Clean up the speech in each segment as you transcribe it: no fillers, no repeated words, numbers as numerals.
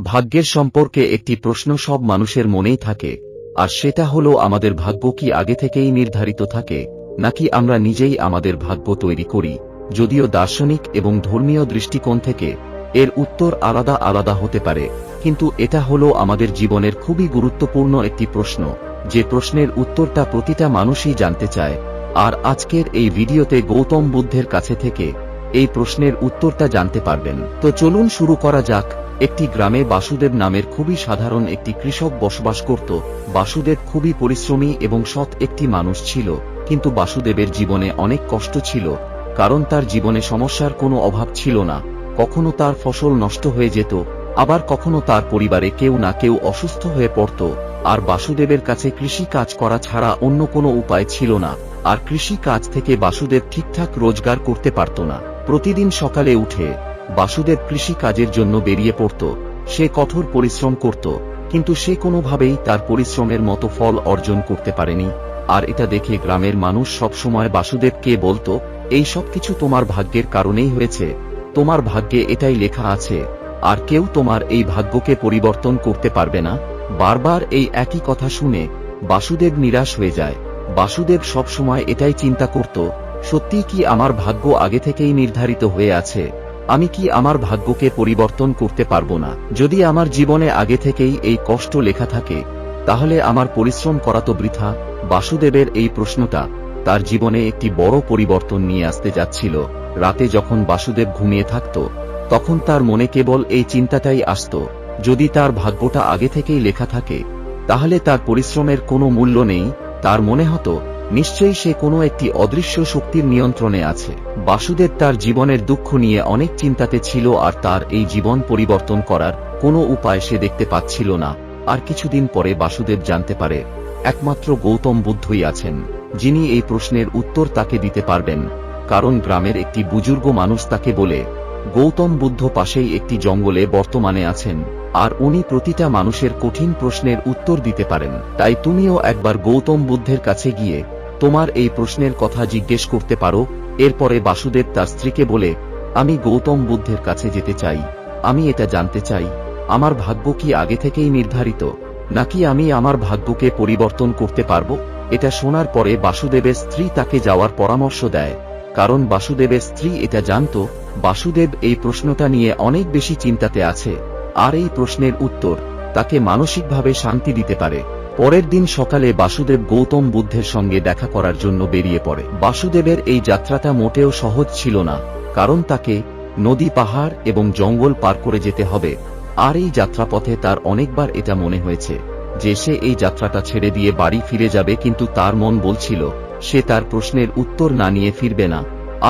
ভাগ্যের সম্পর্কে একটি প্রশ্ন সব মানুষের মনেই থাকে, আর সেটা হলো আমাদের ভাগ্য কি আগে থেকেই নির্ধারিত থাকে, নাকি আমরা নিজেই আমাদের ভাগ্য তৈরি করি। যদিও দার্শনিক এবং ধর্মীয় দৃষ্টিকোণ থেকে এর উত্তর আলাদা আলাদা হতে পারে, কিন্তু এটা হলো আমাদের জীবনের খুবই গুরুত্বপূর্ণ একটি প্রশ্ন, যে প্রশ্নের উত্তরটা প্রতিটা মানুষই জানতে চায়। আর আজকের এই ভিডিওতে গৌতম বুদ্ধের কাছে থেকে এই প্রশ্নের উত্তরটা জানতে পারবেন। তো চলুন শুরু করা যাক। একটি গ্রামে বাসুদেব নামের খুবই সাধারণ একটি কৃষক বসবাস করত। বাসুদেব খুবই পরিশ্রমী এবং সৎ একটি মানুষ ছিল, কিন্তু বাসুদেবের জীবনে অনেক কষ্ট ছিল, কারণ তার জীবনে সমস্যার কোনো অভাব ছিল না। কখনো তার ফসল নষ্ট হয়ে যেত, আবার কখনো তার পরিবারে কেউ না কেউ অসুস্থ হয়ে পড়ত, আর বাসুদেবের কাছে কৃষি কাজ করা ছাড়া অন্য কোনো উপায় ছিল না। আর কৃষি কাজ থেকে বাসুদেব ঠিকঠাক রোজগার করতে পারত না। প্রতিদিন সকালে উঠে বাসুদেব কৃষি কাজের জন্য বেরিয়ে পড়ত। সে কঠোর পরিশ্রম করত, কিন্তু সে কোনোভাবেই তার পরিশ্রমের মতো ফল অর্জন করতে পারেনি। আর এটা দেখে গ্রামের মানুষ সবসময় বাসুদেবকে বলতো, এই সব কিছু তোমার ভাগ্যের কারণেই হয়েছে, তোমার ভাগ্যে এটাই লেখা আছে, আর কেউ তোমার এই ভাগ্যকে পরিবর্তন করতে পারবে না। বারবার এই একই কথা শুনে বাসুদেব নিরাশ হয়ে যায়। বাসুদেব সবসময় এটাই চিন্তা করত, সত্যি কি আমার ভাগ্য আগে থেকেই নির্ধারিত হয়ে আছে? আমি কি আমার ভাগ্যকে পরিবর্তন করতে পারবো না? যদি আমার জীবনে আগে থেকেই এই কষ্ট লেখা থাকে, তাহলে আমার পরিশ্রম করা তো বৃথা। বাসুদেবের এই প্রশ্নটা তার জীবনে একটি বড় পরিবর্তন নিয়ে আসতে যাচ্ছিল। রাতে যখন বাসুদেব ঘুমিয়ে থাকত, তখন তার মনে কেবল এই চিন্তাটাই আসত, যদি তার ভাগ্যটা আগে থেকেই লেখা থাকে, তাহলে তার পরিশ্রমের কোনো মূল্য নেই। তার মনে হতো নিশ্চয়ই সে কোনো একটি অদৃশ্য শক্তির নিয়ন্ত্রণে আছে। বাসুদেব তার জীবনের দুঃখ নিয়ে অনেক চিন্তাতে ছিল, আর তার এই জীবন পরিবর্তন করার কোনো উপায় সে দেখতে পাচ্ছিল না। আর কিছুদিন পরে বাসুদেব জানতে পারে একমাত্র গৌতম বুদ্ধই আছেন, যিনি এই প্রশ্নের উত্তর তাকে দিতে পারবেন। কারণ গ্রামের একটি বুজুর্গ মানুষ তাকে বলে, গৌতম বুদ্ধ পাশেই একটি জঙ্গলে বর্তমানে আছেন, আর উনি প্রতিটা মানুষের কঠিন প্রশ্নের উত্তর দিতে পারেন। তাই তুমিও একবার গৌতম বুদ্ধের কাছে গিয়ে তোমার এই প্রশ্নের কথা জিজ্ঞেস করতে পারো। এরপরে বাসুদেব তার স্ত্রীকে বলে, আমি গৌতম বুদ্ধের কাছে যেতে চাই। আমি এটা জানতে চাই, আমার ভাগ্য কি আগে থেকেই নির্ধারিত, নাকি আমি আমার ভাগ্যকে পরিবর্তন করতে পারবো? এটা শোনার পরে বাসুদেবের স্ত্রী তাকে যাওয়ার পরামর্শ দেয়, কারণ বাসুদেবের স্ত্রী এটা জানত বাসুদেব এই প্রশ্নটা নিয়ে অনেক বেশি চিন্তাতে আছে, আর এই প্রশ্নের উত্তর তাকে মানসিকভাবে শান্তি দিতে পারে। পরের দিন সকালে বাসুদেব গৌতম বুদ্ধের সঙ্গে দেখা করার জন্য বেরিয়ে পড়ে। বাসুদেবের এই যাত্রাটা মোটেও সহজ ছিল না, কারণ তাকে নদী, পাহাড় এবং জঙ্গল পার করে যেতে হবে। আর এই যাত্রাপথে তার অনেকবার এটা মনে হয়েছে যে সে এই যাত্রাটা ছেড়ে দিয়ে বাড়ি ফিরে যাবে, কিন্তু তার মন বলছিল সে তার প্রশ্নের উত্তর না নিয়ে ফিরবে না।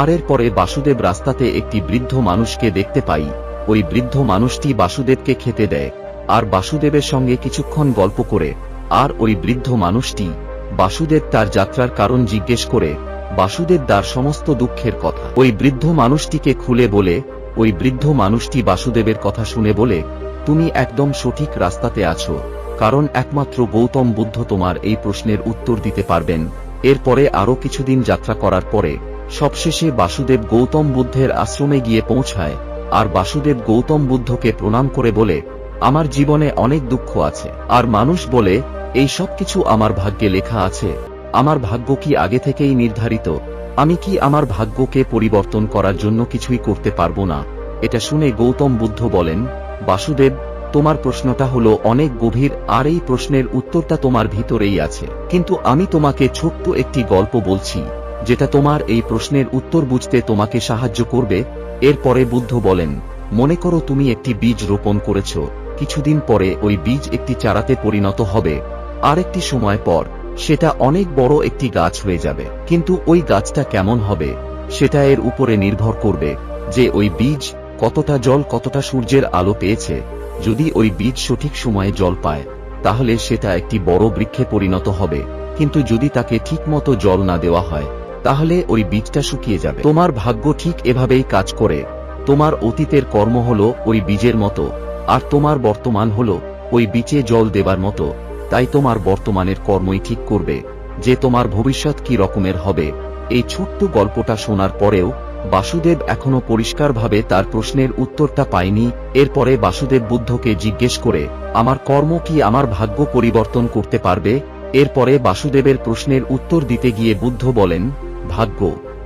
আর এরপরে বাসুদেব রাস্তাতে একটি বৃদ্ধ মানুষকে দেখতে পাই। ওই বৃদ্ধ মানুষটি বাসুদেবকে খেতে দেয়, আর বাসুদেবের সঙ্গে কিছুক্ষণ গল্প করে। আর ওই বৃদ্ধ মানুষটি বাসুদেব তার যাত্রার কারণ জিজ্ঞেস করে বাসুদেব তার সমস্ত দুঃখের কথা ওই বৃদ্ধ মানুষটিকে খুলে বলে। ওই বৃদ্ধ মানুষটি বাসুদেবের কথা শুনে বলে, তুমি একদম সঠিক রাস্তাতে আছো, কারণ একমাত্র গৌতম বুদ্ধ তোমার এই প্রশ্নের উত্তর দিতে পারবেন। এরপরে আরো কিছুদিন যাত্রা করার পরে সবশেষে বাসুদেব গৌতম বুদ্ধের আশ্রমে গিয়ে পৌঁছায়। আর বাসুদেব গৌতম বুদ্ধকে প্রণাম করে বলে, আমার জীবনে অনেক দুঃখ আছে, আর মানুষ বলে এই সব কিছু আমার ভাগ্যে লেখা আছে। আমার ভাগ্য কি আগে থেকেই নির্ধারিত? আমি কি আমার ভাগ্যকে পরিবর্তন করার জন্য কিছুই করতে পারবো না? এটা শুনে গৌতম বুদ্ধ বলেন, বাসুদেব, তোমার প্রশ্নটা হলো অনেক গভীর, আর এই প্রশ্নের উত্তরটা তোমার ভিতরেই আছে। কিন্তু আমি তোমাকে ছোট্ট একটি গল্প বলছি, যেটা তোমার এই প্রশ্নের উত্তর বুঝতে তোমাকে সাহায্য করবে। এরপরে বুদ্ধ বলেন, মনে করো তুমি একটি বীজ রোপণ করেছ। কিছুদিন পরে ওই বীজ একটি চারাতে পরিণত হবে, আর একটি সময় পর সেটা অনেক বড় একটি গাছ হয়ে যাবে। কিন্তু ওই গাছটা কেমন হবে সেটা এর উপরে নির্ভর করবে যে ওই বীজ কতটা জল, কতটা সূর্যের আলো পেয়েছে। যদি ওই বীজ সঠিক সময়ে জল পায়, তাহলে সেটা একটি বড় বৃক্ষে পরিণত হবে, কিন্তু যদি তাকে ঠিকমতো জল না দেওয়া হয়, তাহলে ওই বীজটা শুকিয়ে যাবে। তোমার ভাগ্য ঠিক এভাবেই কাজ করে। তোমার অতীতের কর্ম হলো ওই বীজের মতো, আর তোমার বর্তমান হলো ওই বীজে জল দেবার মতো। তাই তোমার বর্তমানের কর্মই ঠিক করবে যে তোমার ভবিষ্যৎ কি রকমের হবে। এই ছোট্ট গল্পটা শোনার পরেও বাসুদেব এখনো পরিষ্কারভাবে তার প্রশ্নের উত্তরটা পায়নি। এরপরে বাসুদেব বুদ্ধকে জিজ্ঞেস করে, আমার কর্ম কি আমার ভাগ্য পরিবর্তন করতে পারবে? এরপরে বাসুদেবের প্রশ্নের উত্তর দিতে গিয়ে বুদ্ধ বলেন, ভাগ্য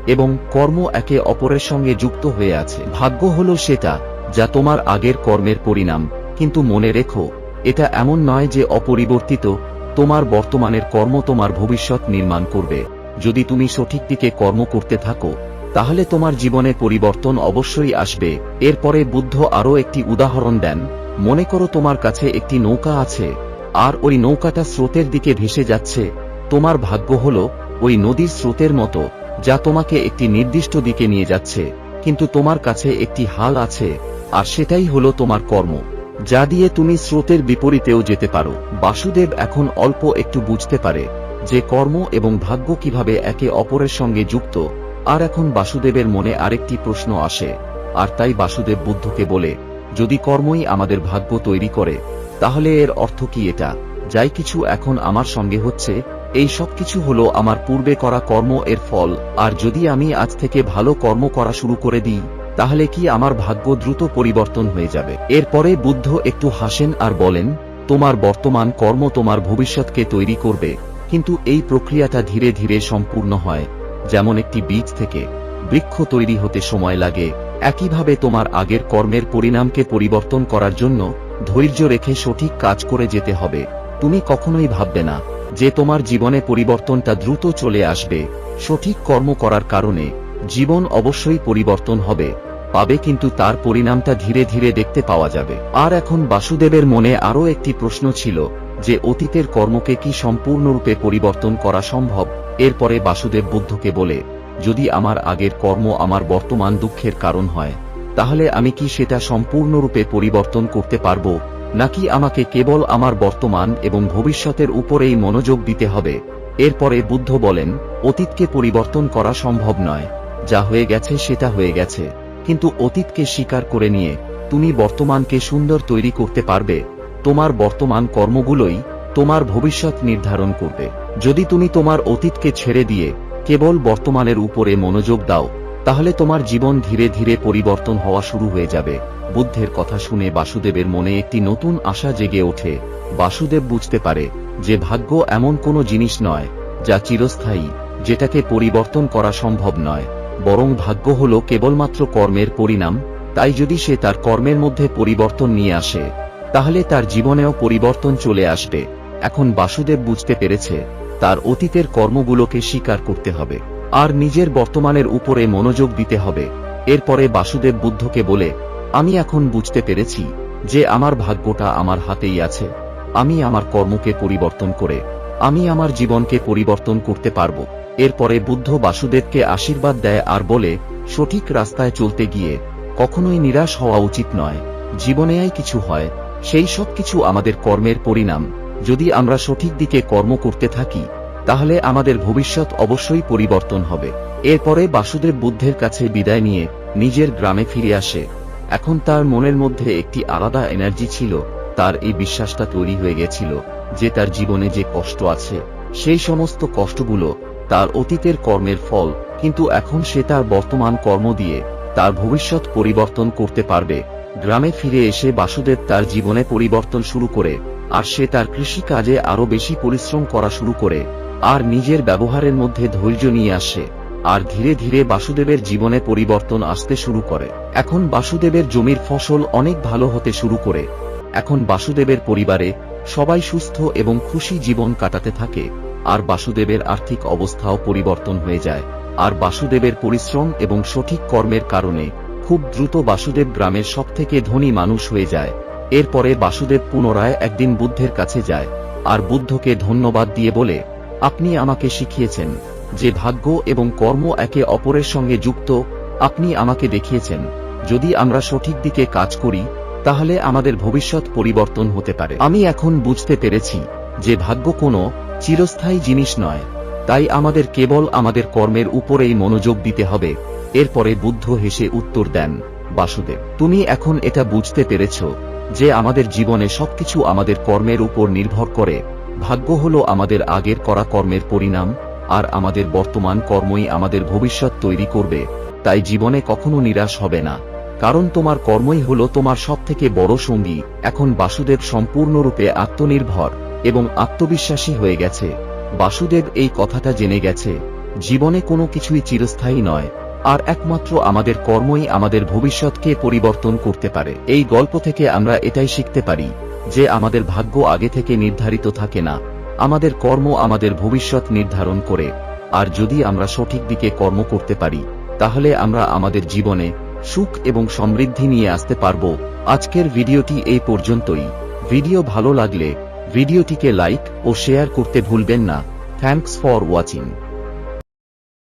এবং কর্ম একে অপরের সঙ্গে যুক্ত হয়ে আছে। ভাগ্য হলো সেটা যা তোমার আগের কর্মের পরিণাম, কিন্তু মনে রেখো, এটা এমন নয় যে অপরিবর্তিত। তোমার বর্তমানের কর্ম তোমার ভবিষ্যৎ নির্মাণ করবে। যদি তুমি সঠিক দিকে কর্ম করতে থাকো, তাহলে তোমার জীবনে পরিবর্তন অবশ্যই আসবে। এরপরে বুদ্ধ আরও একটি উদাহরণ দেন। মনে করো তোমার কাছে একটি নৌকা আছে, আর ওই নৌকাটা স্রোতের দিকে ভেসে যাচ্ছে। তোমার ভাগ্য হলো ওই নদীর স্রোতের মতো, যা তোমাকে একটি নির্দিষ্ট দিকে নিয়ে যাচ্ছে। কিন্তু তোমার কাছে একটি হাল আছে, আর সেটাই হলো তোমার কর্ম, যা দিয়ে তুমি স্রোতের বিপরীতেও যেতে পারো। বাসুদেব এখন অল্প একটু বুঝতে পারে যে কর্ম এবং ভাগ্য কিভাবে একে অপরের সঙ্গে যুক্ত। আর এখন বাসুদেবের মনে আরেকটি প্রশ্ন আসে, আর তাই বাসুদেব বুদ্ধকে বলে, যদি কর্মই আমাদের ভাগ্য তৈরি করে, তাহলে এর অর্থ কি এটা যাই কিছু এখন আমার সঙ্গে হচ্ছে, এই সব কিছু হলো আমার পূর্বে করা কর্ম এর ফল। আর যদি আমি আজ থেকে ভালো কর্ম করা শুরু করে দিই, তাহলে কি আমার ভাগ্য দ্রুত পরিবর্তন হয়ে যাবে? এরপরে বুদ্ধ একটু হাসেন আর বলেন, তোমার বর্তমান কর্ম তোমার ভবিষ্যৎকে তৈরি করবে, কিন্তু এই প্রক্রিয়াটা ধীরে ধীরে সম্পূর্ণ হয়। যেমন একটি বীজ থেকে বৃক্ষ তৈরি হতে সময় লাগে, একইভাবে তোমার আগের কর্মের পরিণামকে পরিবর্তন করার জন্য ধৈর্য রেখে সঠিক কাজ করে যেতে হবে। তুমি কখনোই ভাববে না যে তোমার জীবনে পরিবর্তনটা দ্রুত চলে আসবে। সঠিক কর্ম করার কারণে জীবন অবশ্যই পরিবর্তন হবে, পাবে, কিন্তু তার পরিণামটা ধীরে ধীরে দেখতে পাওয়া যাবে। আর এখন বাসুদেবের মনে আরও একটি প্রশ্ন ছিল যে অতীতের কর্মকে কি সম্পূর্ণরূপে পরিবর্তন করা সম্ভব? এরপরে বাসুদেব বুদ্ধকে বলে, যদি আমার আগের কর্ম আমার বর্তমান দুঃখের কারণ হয়, তাহলে আমি কি সেটা সম্পূর্ণরূপে পরিবর্তন করতে পারবো, নাকি আমাকে কেবল আমার বর্তমান এবং ভবিষ্যতের উপরেই মনোযোগ দিতে হবে? এরপরে বুদ্ধ বলেন, অতীতকে পরিবর্তন করা সম্ভব নয়, যা হয়ে গেছে সেটা হয়ে গেছে। কিন্তু অতীতকে স্বীকার করে নিয়ে তুমি বর্তমানকে সুন্দর তৈরি করতে পারবে। তোমার বর্তমান কর্মগুলোই তোমার ভবিষ্যৎ নির্ধারণ করবে। যদি তুমি তোমার অতীতকে ছেড়ে দিয়ে কেবল বর্তমানের উপরে মনোযোগ দাও, তাহলে তোমার জীবন ধীরে ধীরে পরিবর্তন হওয়া শুরু হয়ে যাবে। বুদ্ধের কথা শুনে বাসুদেবের মনে একটি নতুন আশা জেগে ওঠে। বাসুদেব বুঝতে পারে যে ভাগ্য এমন কোনো জিনিস নয় যা চিরস্থায়ী, যেটাকে পরিবর্তন করা সম্ভব নয়, বরং ভাগ্য হলো কেবলমাত্র কর্মের পরিণাম। তাই যদি সে তার কর্মের মধ্যে পরিবর্তন নিয়ে আসে, তাহলে তার জীবনেও পরিবর্তন চলে আসবে। এখন বাসুদেব বুঝতে পেরেছে তার অতীতের কর্মগুলোকে স্বীকার করতে হবে আর নিজের বর্তমানের উপরে মনোযোগ দিতে হবে। এরপরে বাসুদেব বুদ্ধকে বলে, আমি এখন বুঝতে পেরেছি যে আমার ভাগ্যটা আমার হাতেই আছে। আমি আমার কর্মকে পরিবর্তন করে আমি আমার জীবনকে পরিবর্তন করতে পারবো। এরপরে বুদ্ধ বাসুদেবকে আশীর্বাদ দেয় আর বলে, সঠিক রাস্তায় চলতে গিয়ে কখনোই নিরাশ হওয়া উচিত নয়। জীবনেই কিছু হয়, সেই সব কিছু আমাদের কর্মের পরিণাম। যদি আমরা সঠিক দিকে কর্ম করতে থাকি, তাহলে আমাদের ভবিষ্যৎ অবশ্যই পরিবর্তন হবে। এরপরে বাসুদেব বুদ্ধের কাছে বিদায় নিয়ে নিজের গ্রামে ফিরে আসে। এখন তার মনের মধ্যে একটি আলাদা এনার্জি ছিল। তার এই বিশ্বাসটা তৈরি হয়ে গেছিল যে তার জীবনে যে কষ্ট আছে, সেই সমস্ত কষ্টগুলো তার অতীতের কর্মের ফল, কিন্তু এখন সে তার বর্তমান কর্ম দিয়ে তার ভবিষ্যৎ পরিবর্তন করতে পারবে। গ্রামে ফিরে এসে বাসুদেব তার জীবনে পরিবর্তন শুরু করে, আর সে তার কৃষি কাজে আরো বেশি পরিশ্রম করা শুরু করে, আর নিজের ব্যবহারের মধ্যে ধৈর্য নিয়ে আসে। আর ধীরে ধীরে বাসুদেবের জীবনে পরিবর্তন আসতে শুরু করে। এখন বাসুদেবের জমির ফসল অনেক ভালো হতে শুরু করে। এখন বাসুদেবের পরিবারে সবাই সুস্থ এবং খুশি জীবন কাটাতে থাকে। আর বাসুদেবের আর্থিক অবস্থাও পরিবর্তন হয়ে যায়। আর বাসুদেবের পরিশ্রম এবং সঠিক কর্মের কারণে খুব দ্রুত বাসুদেব গ্রামের সবথেকে ধনী মানুষ হয়ে যায়। এরপরে বাসুদেব পুনরায় একদিন বুদ্ধের কাছে যায় আর বুদ্ধকে ধন্যবাদ দিয়ে বলে, আপনি আমাকে শিখিয়েছেন যে ভাগ্য এবং কর্ম একে অপরের সঙ্গে যুক্ত। আপনি আমাকে দেখিয়েছেন যদি আমরা সঠিক দিকে কাজ করি, তাহলে আমাদের ভবিষ্যৎ পরিবর্তন হতে পারে। আমি এখন বুঝতে পেরেছি যে ভাগ্য কোনো চিরস্থায়ী জিনিস নয়, তাই আমাদের কেবল আমাদের কর্মের উপরেই মনোযোগ দিতে হবে। এরপরে বুদ্ধ হেসে উত্তর দেন, বাসুদেব, তুমি এখন এটা বুঝতে পেরেছ যে আমাদের জীবনে সবকিছু আমাদের কর্মের উপর নির্ভর করে। ভাগ্য হলো আমাদের আগের করা কর্মের পরিণাম, আর আমাদের বর্তমান কর্মই আমাদের ভবিষ্যৎ তৈরি করবে। তাই জীবনে কখনো নিরাশ হবে না, কারণ তোমার কর্মই হলো তোমার সবথেকে বড় সঙ্গী। এখন বাসুদেব সম্পূর্ণরূপে আত্মনির্ভর এবং আত্মবিশ্বাসী হয়ে গেছে। বাসুদেব এই কথাটা জেনে গেছে, জীবনে কোনো কিছুই চিরস্থায়ী নয়, আর একমাত্র আমাদের কর্মই আমাদের ভবিষ্যৎকে পরিবর্তন করতে পারে। এই গল্প থেকে আমরা এটাই শিখতে পারি যে আমাদের ভাগ্য আগে থেকে নির্ধারিত থাকে না, আমাদের কর্ম আমাদের ভবিষ্যৎ নির্ধারণ করে। আর যদি আমরা সঠিক দিকে কর্ম করতে পারি, তাহলে আমরা আমাদের জীবনে সুখ এবং সমৃদ্ধি নিয়ে আসতে পারব। আজকের ভিডিওটি এই পর্যন্তই। ভিডিও ভালো লাগলে ভিডিওটিকে লাইক ও শেয়ার করতে ভুলবেন না। Thanks for watching.